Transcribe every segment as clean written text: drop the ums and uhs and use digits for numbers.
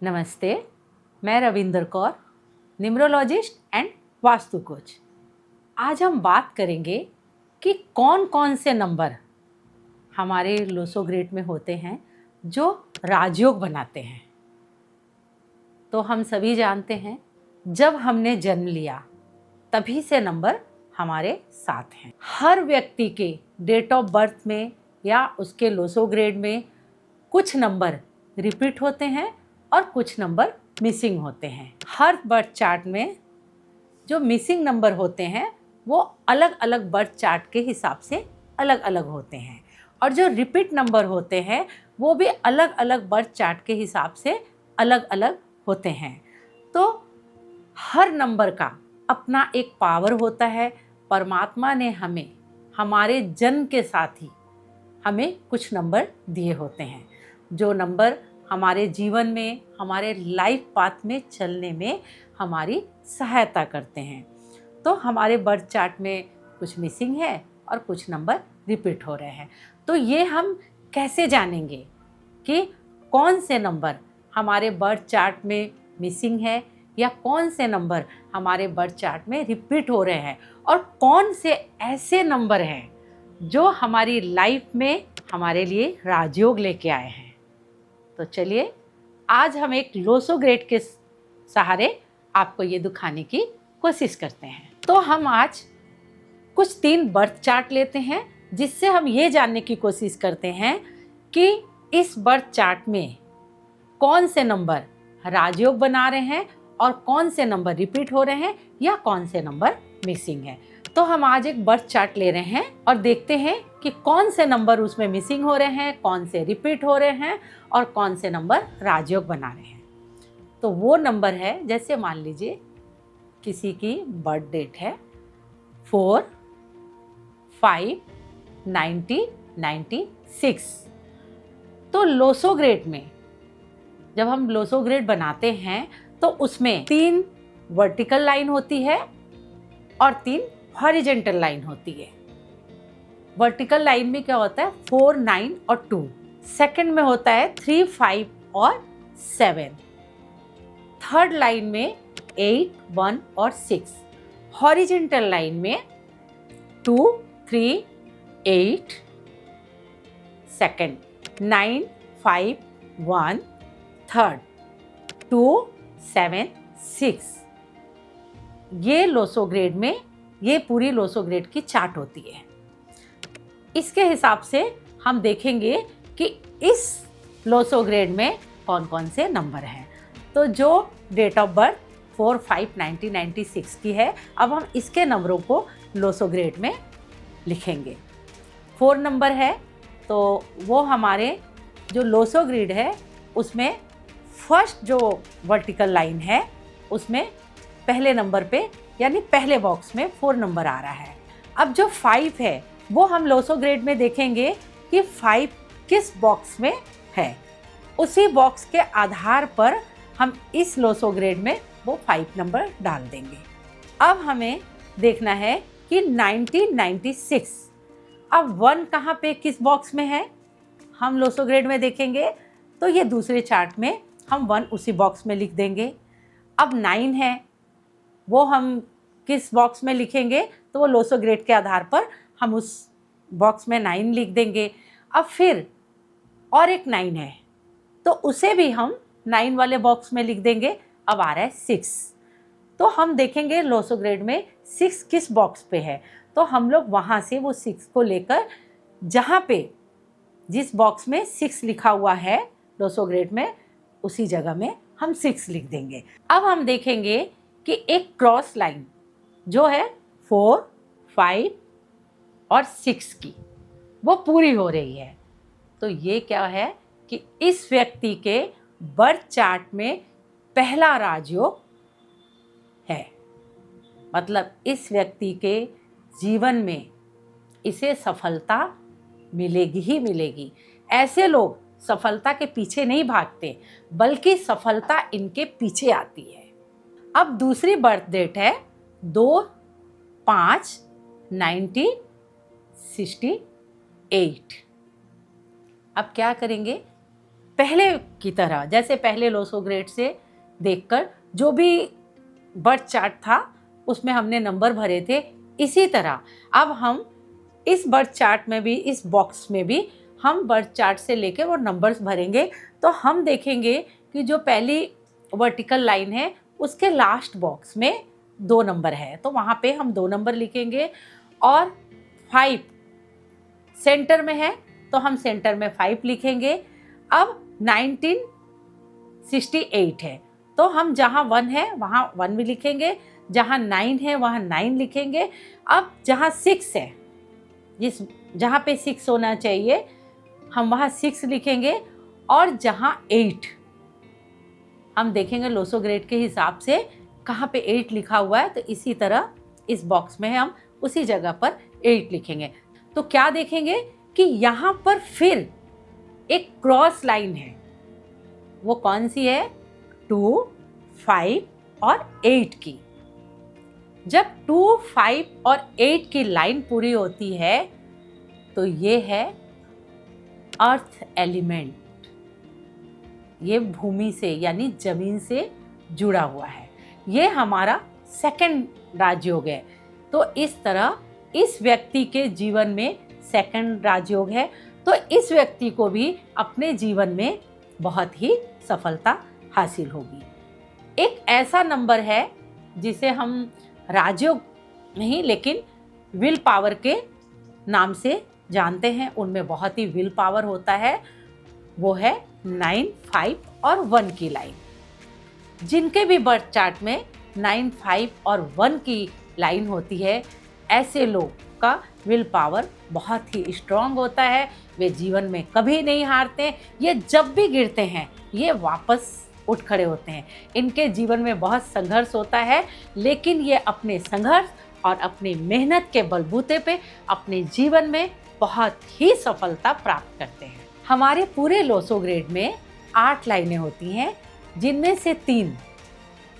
नमस्ते, मैं Ravinder Kaur, numerologist and vastu coach. आज हम बात करेंगे कि कौन कौन से नंबर हमारे लोसोग्रेड में होते हैं जो राजयोग बनाते हैं। तो हम सभी जानते हैं, जब हमने जन्म लिया तभी से नंबर हमारे साथ हैं। हर व्यक्ति के डेट ऑफ बर्थ में या उसके लोसोग्रेड में कुछ नंबर रिपीट होते हैं और कुछ नंबर मिसिंग होते हैं। हर बर्थ चार्ट में जो मिसिंग नंबर होते हैं वो अलग अलग बर्थ चार्ट के हिसाब से अलग अलग होते हैं, और जो रिपीट नंबर होते हैं वो भी अलग अलग बर्थ चार्ट के हिसाब से अलग अलग होते हैं। तो हर नंबर का अपना एक पावर होता है। परमात्मा ने हमें हमारे जन्म के साथ ही हमें कुछ नंबर दिए होते हैं, जो नंबर हमारे जीवन में, हमारे लाइफ पाथ में चलने में हमारी सहायता करते हैं। तो हमारे बर्थ चार्ट में कुछ मिसिंग है और कुछ नंबर रिपीट हो रहे हैं। तो ये हम कैसे जानेंगे कि कौन से नंबर हमारे बर्थ चार्ट में मिसिंग है या कौन से नंबर हमारे बर्थ चार्ट में रिपीट हो रहे हैं, और कौन से ऐसे नंबर हैं जो हमारी लाइफ में हमारे लिए राजयोग लेके आए हैं। तो चलिए आज हम एक लोसोग्रेड के सहारे आपको ये दिखाने की कोशिश करते हैं। तो हम आज कुछ 3 बर्थ चार्ट लेते हैं, जिससे हम ये जानने की कोशिश करते हैं कि इस बर्थ चार्ट में कौन से नंबर राजयोग बना रहे हैं और कौन से नंबर रिपीट हो रहे हैं या कौन से नंबर मिसिंग है। तो हम आज एक बर्थ चार्ट ले रहे हैं और देखते हैं कि कौन से नंबर उसमें मिसिंग हो रहे हैं, कौन से रिपीट हो रहे हैं और कौन से नंबर राजयोग बना रहे हैं। तो वो नंबर है, जैसे मान लीजिए किसी की बर्थ डेट है 4/5/1996। तो लोसोग्रेड में जब हम लोसोग्रेड बनाते हैं तो उसमें 3 वर्टिकल लाइन होती है और 3 हॉरिजेंटल लाइन होती है। वर्टिकल लाइन में क्या होता है 4, 9 और 2। सेकंड में होता है 3, 5 और 7। थर्ड लाइन में 8, 1 और 6। हॉरिजेंटल लाइन में 2, 3, 8। सेकंड 9, 5, 1। थर्ड 2, 7, 6। ये लोसोग्रेड में ये पूरी लोसोग्रेड की चार्ट होती है। इसके हिसाब से हम देखेंगे कि इस लोसोग्रेड में कौन कौन से नंबर हैं। तो जो डेट ऑफ बर्थ 4/5/1996 की है, अब हम इसके नंबरों को लोसोग्रेड में लिखेंगे। 4 नंबर है तो वो हमारे जो लोसोग्रेड है उसमें फर्स्ट जो वर्टिकल लाइन है उसमें पहले नंबर पे यानी पहले बॉक्स में 4 नंबर आ रहा है। अब जो 5 है वो हम लोसोग्रेड में देखेंगे कि 5 किस बॉक्स में है। उसी बॉक्स के आधार पर हम इस लोसोग्रेड में वो 5 नंबर डाल देंगे। अब हमें देखना है कि 1996, अब 1 कहाँ पे किस बॉक्स में है हम लोसोग्रेड में देखेंगे, तो ये दूसरे चार्ट में हम 1 उसी बॉक्स में लिख देंगे। अब 9 है वो हम किस बॉक्स में लिखेंगे, तो वो लोसोग्रेड के आधार पर हम उस बॉक्स में 9 लिख देंगे। अब फिर और एक 9 है तो उसे भी हम 9 वाले बॉक्स में लिख देंगे। अब आ रहा है 6, तो हम देखेंगे लोसोग्रेड में 6 किस बॉक्स पे है, तो हम लोग वहाँ से वो 6 को लेकर जहाँ पे जिस बॉक्स में 6 लिखा हुआ है लोसोग्रेड में उसी जगह में हम 6 लिख देंगे। अब हम देखेंगे कि एक क्रॉस लाइन जो है 4, 5 और 6 की वो पूरी हो रही है। तो ये क्या है कि इस व्यक्ति के बर्थ चार्ट में पहला राजयोग है, मतलब इस व्यक्ति के जीवन में इसे सफलता मिलेगी ही मिलेगी। ऐसे लोग सफलता के पीछे नहीं भागते बल्कि सफलता इनके पीछे आती है। अब दूसरी बर्थ डेट है 2/5/1968। अब क्या करेंगे पहले की तरह, जैसे पहले लोसो ग्रेड से देखकर जो भी बर्थ चार्ट था उसमें हमने नंबर भरे थे, इसी तरह अब हम इस बर्थ चार्ट में भी, इस बॉक्स में भी हम बर्थ चार्ट से लेके वो नंबर्स भरेंगे। तो हम देखेंगे कि जो पहली वर्टिकल लाइन है उसके लास्ट बॉक्स में 2 नंबर है, तो वहाँ पे हम 2 नंबर लिखेंगे। और 5 सेंटर में है तो हम सेंटर में 5 लिखेंगे। अब 1968 है तो हम जहाँ 1 है वहाँ 1 भी लिखेंगे, जहाँ 9 है वहाँ 9 लिखेंगे। अब जहाँ 6 है, जहाँ पे 6 होना चाहिए हम वहाँ 6 लिखेंगे। और जहाँ 8, हम देखेंगे लोसो ग्रेड के हिसाब से कहाँ पे 8 लिखा हुआ है, तो इसी तरह इस बॉक्स में हम उसी जगह पर 8 लिखेंगे। तो क्या देखेंगे कि यहाँ पर फिर एक क्रॉस लाइन है, वो कौन सी है? 2, 5 और 8 की। जब 2, 5 और 8 की लाइन पूरी होती है तो ये है अर्थ एलिमेंट, ये भूमि से यानी जमीन से जुड़ा हुआ है। ये हमारा सेकंड राजयोग है। तो इस तरह इस व्यक्ति के जीवन में सेकंड राजयोग है, तो इस व्यक्ति को भी अपने जीवन में बहुत ही सफलता हासिल होगी। एक ऐसा नंबर है जिसे हम राजयोग नहीं लेकिन विल पावर के नाम से जानते हैं, उनमें बहुत ही विल पावर होता है, वो है 9, 5 और 1 की लाइन। जिनके भी बर्थ चार्ट में 9, 5 और 1 की लाइन होती है, ऐसे लोग का विल पावर बहुत ही स्ट्रांग होता है। वे जीवन में कभी नहीं हारते, ये जब भी गिरते हैं ये वापस उठ खड़े होते हैं। इनके जीवन में बहुत संघर्ष होता है, लेकिन ये अपने संघर्ष और अपनी मेहनत के बलबूते पे अपने जीवन में बहुत ही सफलता प्राप्त करते हैं। हमारे पूरे लोसो ग्रेड में 8 लाइनें होती हैं, जिनमें से 3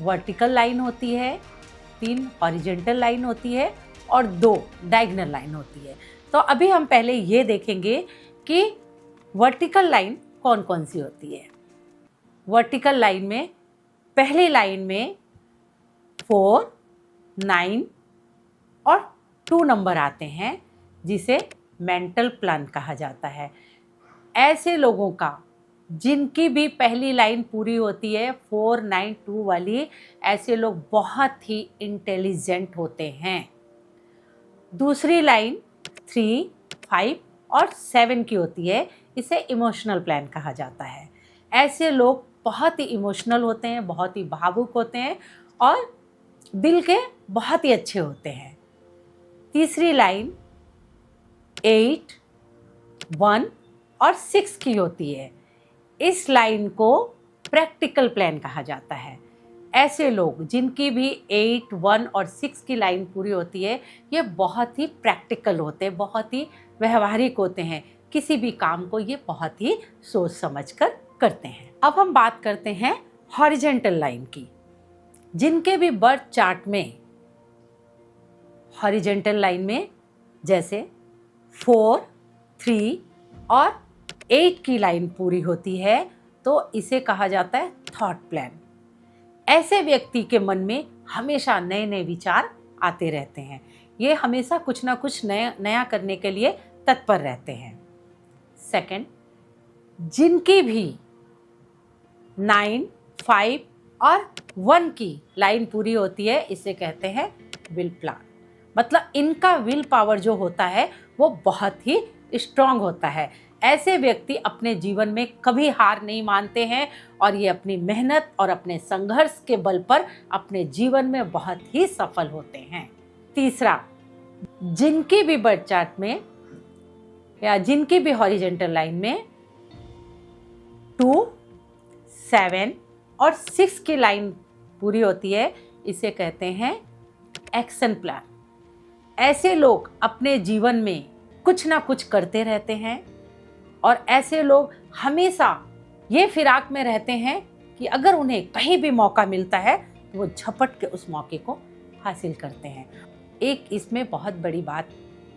वर्टिकल लाइन होती है, 3 हॉरिजॉन्टल लाइन होती है और 2 डायगोनल लाइन होती है। तो अभी हम पहले ये देखेंगे कि वर्टिकल लाइन कौन कौन सी होती है। वर्टिकल लाइन में पहली लाइन में 4, 9 और 2 नंबर आते हैं, जिसे मेंटल प्लान कहा जाता है। ऐसे लोगों का जिनकी भी पहली लाइन पूरी होती है 4, 9, 2 वाली, ऐसे लोग बहुत ही इंटेलिजेंट होते हैं। दूसरी लाइन 3, 5 और 7 की होती है, इसे इमोशनल प्लान कहा जाता है। ऐसे लोग बहुत ही इमोशनल होते हैं, बहुत ही भावुक होते हैं और दिल के बहुत ही अच्छे होते हैं। तीसरी लाइन 8, 1 और 6 की होती है। इस लाइन को प्रैक्टिकल प्लान कहा जाता है। ऐसे लोग जिनकी भी 8, 1 और 6 की लाइन पूरी होती है, ये बहुत ही प्रैक्टिकल होते हैं, बहुत ही व्यवहारिक होते हैं। किसी भी काम को ये बहुत ही सोच समझ कर करते हैं। अब हम बात करते हैं हॉरिजॉन्टल लाइन की। जिनके भी बर्थ चार्ट में हॉरिजॉन्टल लाइन में जैसे 4, 3 और 8 की लाइन पूरी होती है, तो इसे कहा जाता है थॉट प्लान। ऐसे व्यक्ति के मन में हमेशा नए नए विचार आते रहते हैं। ये हमेशा कुछ ना कुछ नया करने के लिए तत्पर रहते हैं। सेकंड, जिनकी भी 9, 5 और 1 की लाइन पूरी होती है, इसे कहते हैं विल प्लान। मतलब इनका विल पावर जो होता है वो बहुत ही स्ट्रांग होता है। ऐसे व्यक्ति अपने जीवन में कभी हार नहीं मानते हैं और ये अपनी मेहनत और अपने संघर्ष के बल पर अपने जीवन में बहुत ही सफल होते हैं। तीसरा, जिनकी भी बर्थ चार्ट में या जिनकी भी हॉरिजॉन्टल लाइन में 2, 7 और 6 की लाइन पूरी होती है, इसे कहते हैं एक्शन प्लान। ऐसे लोग अपने जीवन में कुछ ना कुछ करते रहते हैं और ऐसे लोग हमेशा ये फिराक में रहते हैं कि अगर उन्हें कहीं भी मौका मिलता है तो वो झपट के उस मौके को हासिल करते हैं। एक इसमें बहुत बड़ी बात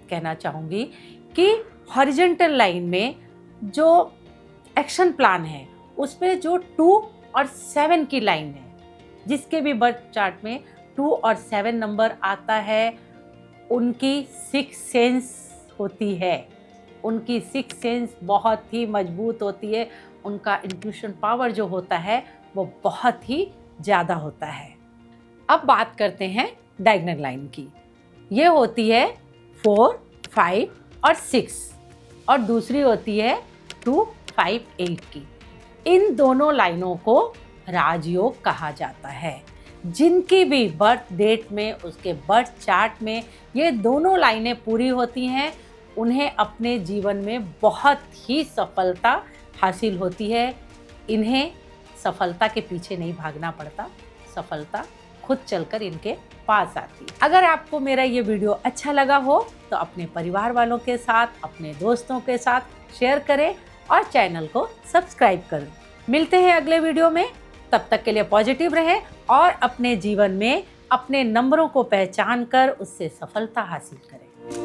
कहना चाहूँगी कि हॉरिजॉन्टल लाइन में जो एक्शन प्लान है उसमें जो 2 और 7 की लाइन है, जिसके भी बर्थ चार्ट में 2 और 7 नंबर आता है, उनकी 6 सेंस होती है। उनकी 6 सेंस बहुत ही मजबूत होती है। उनका इंट्यूशन पावर जो होता है वो बहुत ही ज़्यादा होता है। अब बात करते हैं डायगोनल लाइन की। ये होती है 4, 5 और 6 और दूसरी होती है 2, 5, 8 की। इन दोनों लाइनों को राजयोग कहा जाता है। जिनकी भी बर्थ डेट में, उसके बर्थ चार्ट में ये दोनों लाइनें पूरी होती हैं, उन्हें अपने जीवन में बहुत ही सफलता हासिल होती है। इन्हें सफलता के पीछे नहीं भागना पड़ता, सफलता खुद चलकर इनके पास आती है। अगर आपको मेरा ये वीडियो अच्छा लगा हो तो अपने परिवार वालों के साथ, अपने दोस्तों के साथ शेयर करें और चैनल को सब्सक्राइब करें। मिलते हैं अगले वीडियो में, तब तक के लिए पॉजिटिव रहें और अपने जीवन में अपने नंबरों को पहचान कर उससे सफलता हासिल करें।